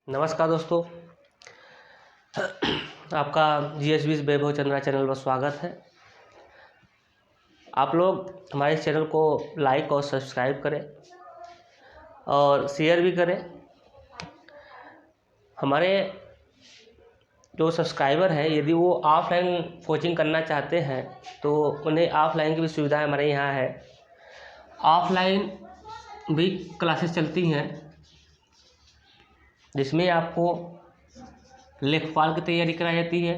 नमस्कार दोस्तों। आपका जीएसबी वैभव चंद्रा चैनल पर स्वागत है। आप लोग हमारे इस चैनल को लाइक और सब्सक्राइब करें और शेयर भी करें। हमारे जो सब्सक्राइबर हैं, यदि वो ऑफलाइन कोचिंग करना चाहते हैं तो उन्हें ऑफलाइन की भी सुविधा हमारे यहाँ है। ऑफलाइन भी क्लासेस चलती हैं जिसमें आपको लेखपाल की तैयारी कराई जाती है,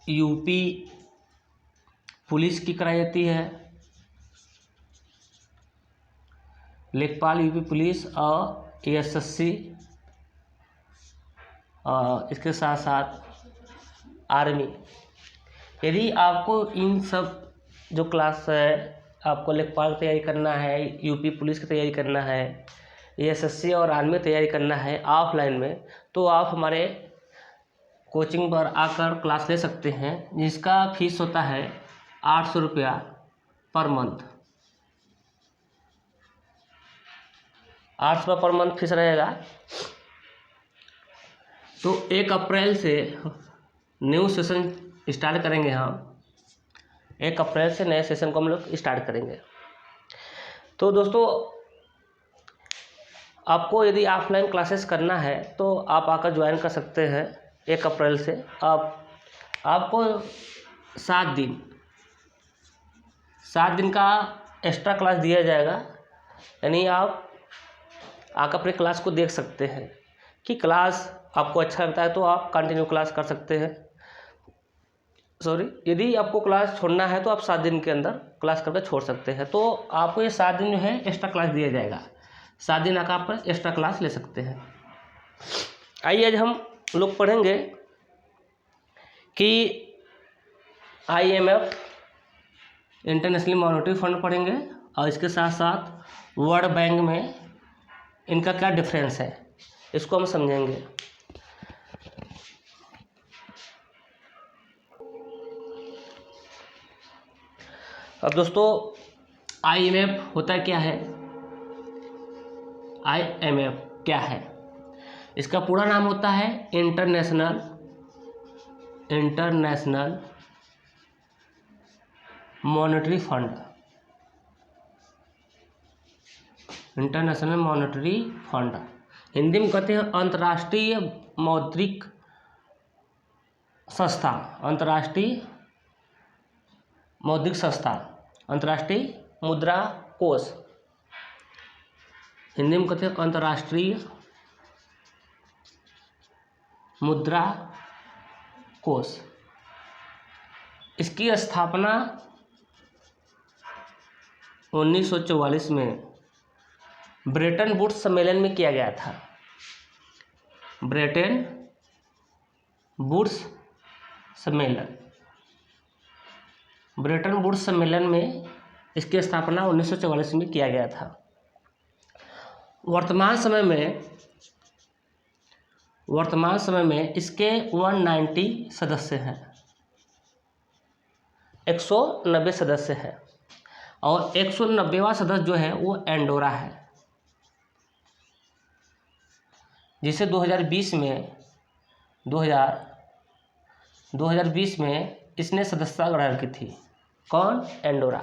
यूपी पुलिस की कराई जाती है, लेखपाल यूपी पुलिस और एसएससी, और इसके साथ साथ आर्मी। यदि आपको इन सब जो क्लास है, आपको लेखपाल की तैयारी करना है, यूपी पुलिस की तैयारी करना है, एसएससी और आर्मी की तैयारी करना है ऑफलाइन में, तो आप हमारे कोचिंग पर आकर क्लास ले सकते हैं, जिसका फीस होता है 800 रुपया per month. 800 per month fees रहेगा। तो 1 अप्रैल से न्यू सेशन स्टार्ट करेंगे हम। 1 अप्रैल से नए सेशन को हम लोग स्टार्ट करेंगे। तो दोस्तों, आपको यदि ऑफलाइन क्लासेस करना है तो आप आकर ज्वाइन कर सकते हैं। 1 अप्रैल से आपको 7 दिन का एक्स्ट्रा क्लास दिया जाएगा। यानी आप आकर अपने क्लास को देख सकते हैं कि क्लास आपको अच्छा लगता है तो आप कंटिन्यू क्लास कर सकते हैं। यदि आपको क्लास छोड़ना है तो आप 7 दिन के अंदर क्लास करके छोड़ सकते हैं। तो आपको ये 7 दिन जो है एक्स्ट्रा क्लास दिया जाएगा। 7 दिन आकर आप एक्स्ट्रा क्लास ले सकते हैं। आइए आज हम लोग पढ़ेंगे कि IMF इंटरनेशनल मॉनेटरी फंड पढ़ेंगे और इसके साथ साथ वर्ल्ड बैंक में इनका क्या डिफरेंस है, इसको हम समझेंगे। अब दोस्तों, IMF होता क्या है? IMF क्या है? इसका पूरा नाम होता है international monetary fund. International monetary fund Hindi में कहते हैं अंतर्राष्ट्रीय मौद्रिक संस्था। अंतर्राष्ट्रीय मौद्रिक संस्था, अंतर्राष्ट्रीय मुद्रा कोष, हिंदी में कहते हैं अंतर्राष्ट्रीय मुद्रा कोष। इसकी स्थापना 1944 में ब्रेटन वुड्स सम्मेलन में किया गया था। ब्रेटन वुड्स सम्मेलन में इसकी स्थापना 1944 में किया गया था। वर्तमान समय में इसके 190 सदस्य हैं, 190 सदस्य हैं और 190वां सदस्य जो है वो एंडोरा है, जिसे 2020 में इसने सदस्यता ग्रहण की थी। कौन? एंडोरा।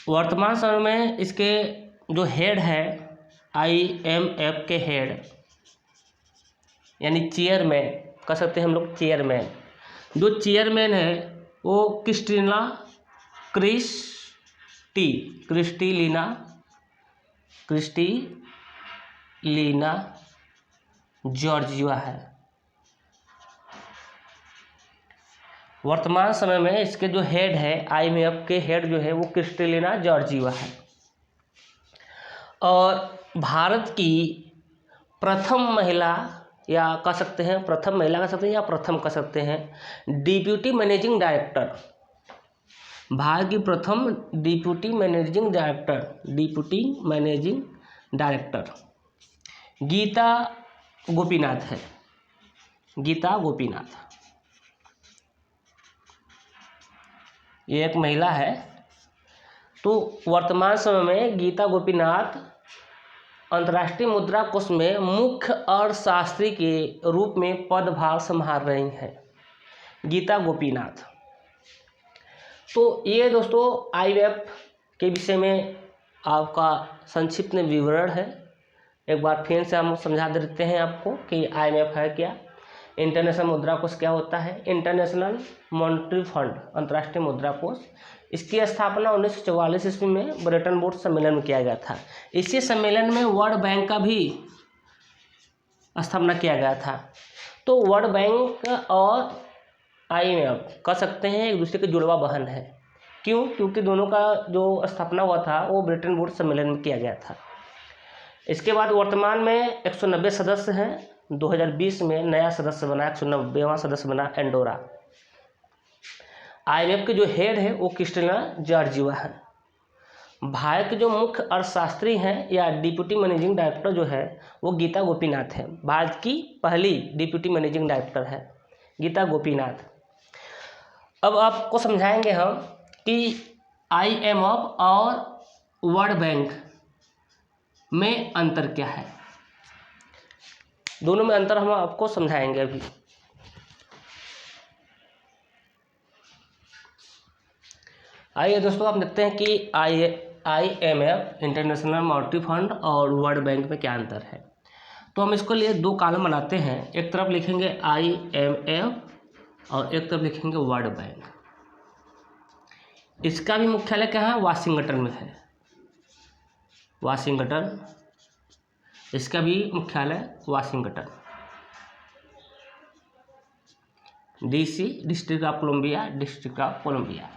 वर्तमान समय में इसके जो हेड है, IMF के हेड यानी चेयरमैन कह सकते हैं हम लोग, चेयरमैन। जो चेयरमैन है वो क्रिस्टलीना जॉर्जिवा है। वर्तमान समय में इसके जो हेड है, IMF के हेड जो है वो क्रिस्टलीना जॉर्जिवा है। और भारत की प्रथम महिला या कह सकते हैं या प्रथम कह सकते हैं डिप्यूटी मैनेजिंग डायरेक्टर। भारत की प्रथम deputy managing director Gita Gopinath है। गीता गोपीनाथ ये एक महिला है तो वर्तमान समय में गीता गोपीनाथ अंतर्राष्ट्रीय मुद्रा कोष में मुख्य अर्थशास्त्री के रूप में पदभार संभाल रही हैं गीता गोपीनाथ। तो ये दोस्तों IMF के विषय में आपका संक्षिप्त में विवरण है। एक बार फिर से हम समझा देते हैं आपको कि IMF है क्या, इंटरनेशनल मुद्रा कोष क्या होता है। इंटरनेशनल मॉनेटरी फंड, अंतर्राष्ट्रीय मुद्रा कोष, इसकी स्थापना 1944 ईस्वी में ब्रेटन वुड्स सम्मेलन में किया गया था। इसी सम्मेलन में वर्ल्ड बैंक का भी स्थापना किया गया था। तो वर्ल्ड बैंक और IMF कह सकते हैं एक दूसरे के जुड़वा बहन है। क्यों? क्योंकि दोनों का जो स्थापना हुआ था वो ब्रेटन वुड्स सम्मेलन में किया गया था। इसके बाद वर्तमान में 190 सदस्य हैं। 2020 में नया सदस्य बना, 190वां सदस्य बना एंडोरा। IMF के जो हेड है वो क्रिस्टिना जॉर्जिवा है। भारत के जो मुख्य अर्थशास्त्री हैं या डिप्टी मैनेजिंग डायरेक्टर जो है वो गीता गोपीनाथ है। भारत की पहली डिप्टी मैनेजिंग डायरेक्टर है गीता गोपीनाथ। अब आपको समझाएंगे हम कि IMF और वर्ल्ड बैंक में अंतर क्या है। दोनों में अंतर हम आपको समझाएंगे अभी। आइए दोस्तों, आप देखते हैं कि IMF इंटरनेशनल मॉनेटरी फंड और वर्ल्ड बैंक में क्या अंतर है। तो हम इसको लिए दो कॉलम बनाते हैं। एक तरफ लिखेंगे IMF और एक तरफ लिखेंगे वर्ल्ड बैंक। इसका भी मुख्यालय क्या है? वाशिंगटन में है, वाशिंगटन। इसका भी मुख्यालय Washington, DC, district of Columbia, district of Columbia.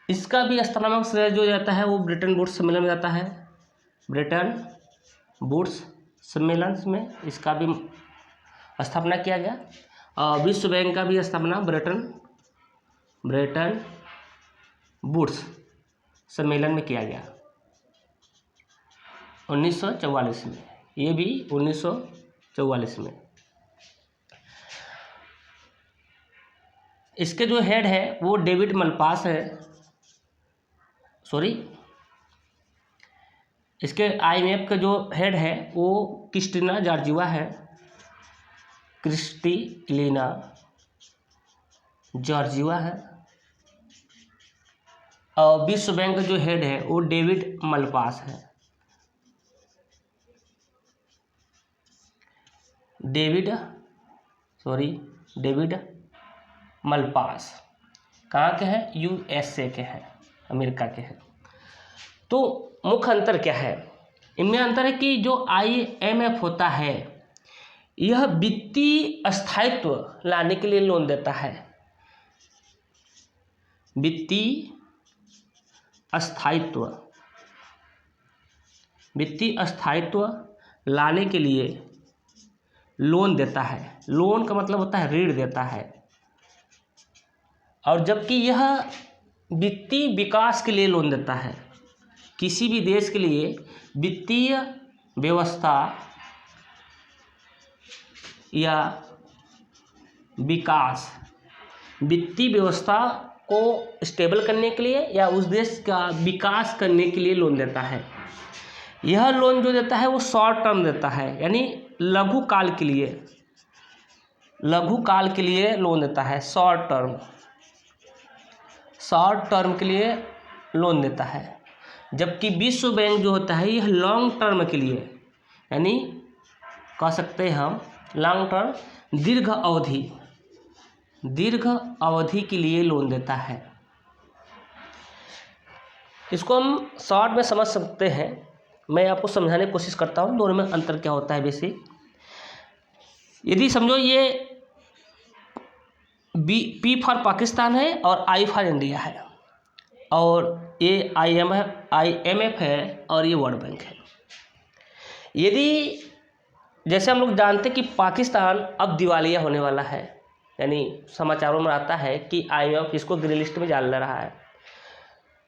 इसका भी स्थानांतरण श्रेय जो जाता है वो ब्रेटन वुड्स सम्मेलन में जाता है। ब्रेटन वुड्स सम्मेलन में इसका भी स्थापना किया गया। और विश्व बैंक का भी स्थापना ब्रेटन वुड्स सम्मेलन में किया गया 1944 में। ये भी 1944 में। इसके जो हेड है वो डेविड मलपास है, इसके IMF का जो हेड है वो क्रिस्टिना जॉर्जिवा है, क्रिस्टिलिना जॉर्जिवा है। और विश्व बैंक का जो हेड है वो डेविड मलपास है, डेविड मलपास। कहाँ के हैं? USA के हैं, अमेरिका के हैं। तो मुख्य अंतर क्या है? इनमें अंतर है कि जो IMF होता है यह वित्तीय स्थायित्व लाने के लिए लोन देता है। वित्तीय स्थायित्व लाने के लिए लोन देता है। लोन का मतलब होता है ऋण देता है। और जबकि यह वित्तीय विकास के लिए लोन देता है। किसी भी देश के लिए वित्तीय व्यवस्था या विकास, वित्तीय व्यवस्था को स्टेबल करने के लिए या उस देश का विकास करने के लिए लोन देता है। यह लोन जो देता है वो शॉर्ट टर्म देता है, यानी लघु काल के लिए लोन देता है। शॉर्ट टर्म के लिए लोन देता है। जबकि विश्व बैंक जो होता है यह लॉन्ग टर्म के लिए, यानी कह सकते हैं हम लॉन्ग टर्म, दीर्घ अवधि के लिए लोन देता है। इसको हम शॉर्ट में समझ सकते हैं। मैं आपको समझाने की कोशिश करता हूँ दोनों में अंतर क्या होता है। बेसिक यदि समझो ये P फॉर पाकिस्तान है और I फॉर इंडिया है, और ये IMF है और ये वर्ल्ड बैंक है। यदि जैसे हम लोग जानते हैं कि पाकिस्तान अब दिवालिया होने वाला है, यानी समाचारों में आता है कि IMF इसको ग्रे लिस्ट में डाल रहा है।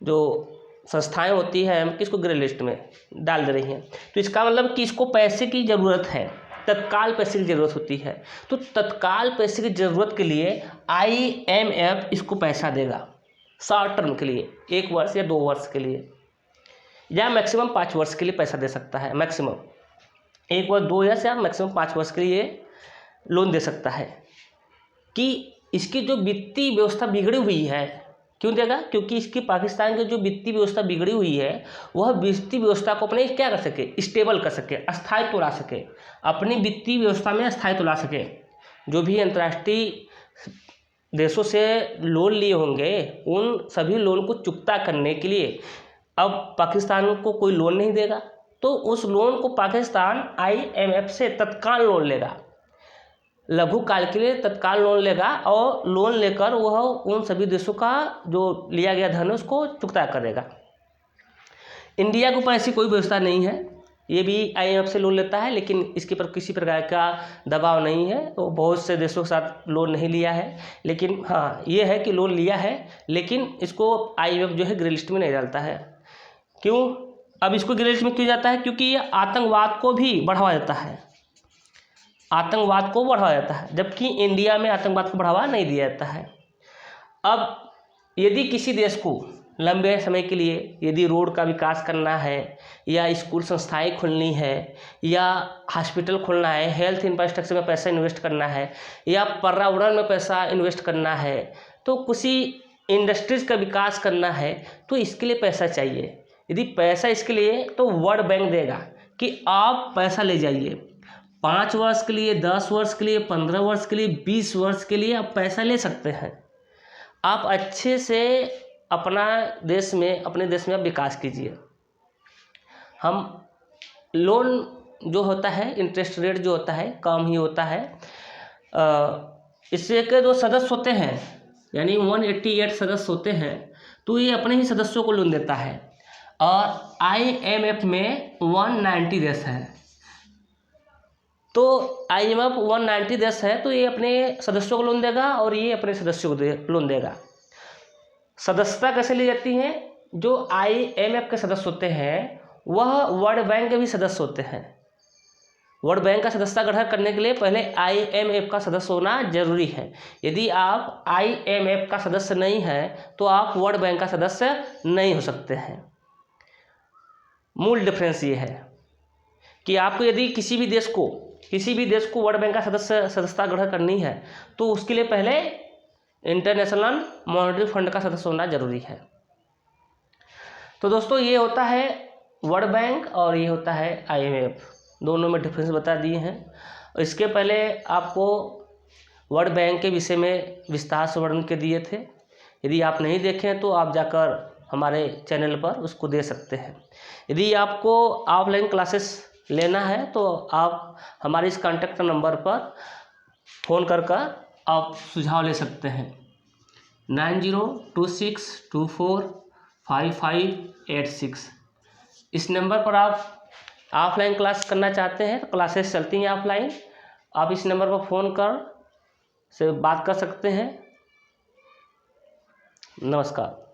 जो संस्थाएं होती हैं हम किसको ग्रे लिस्ट में डाल दे रही हैं। तो इसका मतलब कि इसको पैसे की ज़रूरत है, तत्काल पैसे की ज़रूरत होती है। तो तत्काल पैसे की ज़रूरत के लिए IMF इसको पैसा देगा। शॉर्ट टर्म के लिए 1 वर्ष या 2 वर्ष के लिए, या मैक्सिमम 5 वर्ष के लिए पैसा दे सकता है। मैक्सिमम 1 वर्ष 2 वर्ष या मैक्सिमम 5 वर्ष के लिए लोन दे सकता है। कि इसकी जो वित्तीय व्यवस्था बिगड़ी हुई है, क्यों देगा? क्योंकि इसकी पाकिस्तान की जो वित्तीय व्यवस्था बिगड़ी हुई है वह वित्तीय व्यवस्था को अपने क्या कर सके, स्टेबल कर सके, स्थायित्व ला सके, अपनी वित्तीय व्यवस्था में स्थायित्व ला सके। जो भी अंतर्राष्ट्रीय देशों से लोन लिए होंगे उन सभी लोन को चुकता करने के लिए अब पाकिस्तान को कोई लोन नहीं देगा, तो उस लोन को पाकिस्तान IMF से तत्काल लोन लेगा, लघु काल के लिए तत्काल लोन लेगा, और लोन लेकर वह उन सभी देशों का जो लिया गया धन है उसको चुकता करेगा। इंडिया के ऊपर ऐसी कोई व्यवस्था नहीं है, ये भी IMF से लोन लेता है, लेकिन इसके पर किसी प्रकार का दबाव नहीं है। तो बहुत से देशों के साथ लोन नहीं लिया है, लेकिन हाँ ये है कि लोन लिया है, लेकिन इसको IMF जो है ग्रे लिस्ट में नहीं डालता है। क्यों? अब इसको ग्रे लिस्ट में क्यों जाता है? क्योंकि ये आतंकवाद को भी बढ़ावा देता है, आतंकवाद को बढ़ावा देता है, जबकि इंडिया में आतंकवाद को बढ़ावा नहीं दिया जाता है। अब यदि किसी देश को लंबे समय के लिए यदि रोड का विकास करना है, या स्कूल संस्थाएं खोलनी है, या हॉस्पिटल खोलना है, हेल्थ इंफ्रास्ट्रक्चर में पैसा इन्वेस्ट करना है, या पर्यावरण में पैसा इन्वेस्ट करना है, तो किसी इंडस्ट्रीज का विकास करना है, तो इसके लिए पैसा चाहिए। यदि पैसा इसके लिए तो वर्ल्ड बैंक देगा कि आप पैसा ले जाइए, 5 वर्ष के लिए, 10 वर्ष के लिए, 15 वर्ष के लिए, 20 वर्ष के लिए आप पैसा ले सकते हैं। आप अच्छे से अपने देश में आप विकास कीजिए। हम लोन जो होता है, इंटरेस्ट रेट जो होता है कम ही होता है। इससे के जो सदस्य होते हैं, यानी 188 सदस्य होते हैं, तो ये अपने ही सदस्यों को लोन देता है। और IMF में 190 देश हैं, तो IMF 190 देश है, तो ये अपने सदस्यों को लोन देगा और ये अपने सदस्यों को लोन देगा। सदस्यता कैसे ली जाती है? जो IMF के सदस्य होते हैं वह वर्ल्ड बैंक के भी सदस्य होते हैं। वर्ल्ड बैंक का सदस्यता ग्रहण करने के लिए पहले IMF का सदस्य होना जरूरी है। यदि आप IMF का सदस्य नहीं हैं तो आप वर्ल्ड बैंक का सदस्य नहीं हो सकते हैं। मूल डिफरेंस ये है कि आपको यदि किसी भी देश को वर्ल्ड बैंक का सदस्यता ग्रहण करनी है तो उसके लिए पहले इंटरनेशनल मॉनेटरी फंड का सदस्य होना जरूरी है। तो दोस्तों ये होता है वर्ल्ड बैंक और ये होता है IMF, दोनों में डिफरेंस बता दिए हैं। इसके पहले आपको वर्ल्ड बैंक के विषय में विस्तार से वर्णन के दिए थे। यदि आप नहीं देखें तो आप जाकर हमारे चैनल पर उसको दे सकते हैं। यदि आपको ऑफलाइन क्लासेस लेना है तो आप हमारे इस कॉन्टैक्ट नंबर पर फ़ोन कर आप सुझाव ले सकते हैं। 9026245586 इस नंबर पर आप ऑफलाइन क्लास करना चाहते हैं तो क्लासेस चलती हैं ऑफलाइन। आप इस नंबर पर फ़ोन कर से बात कर सकते हैं। नमस्कार।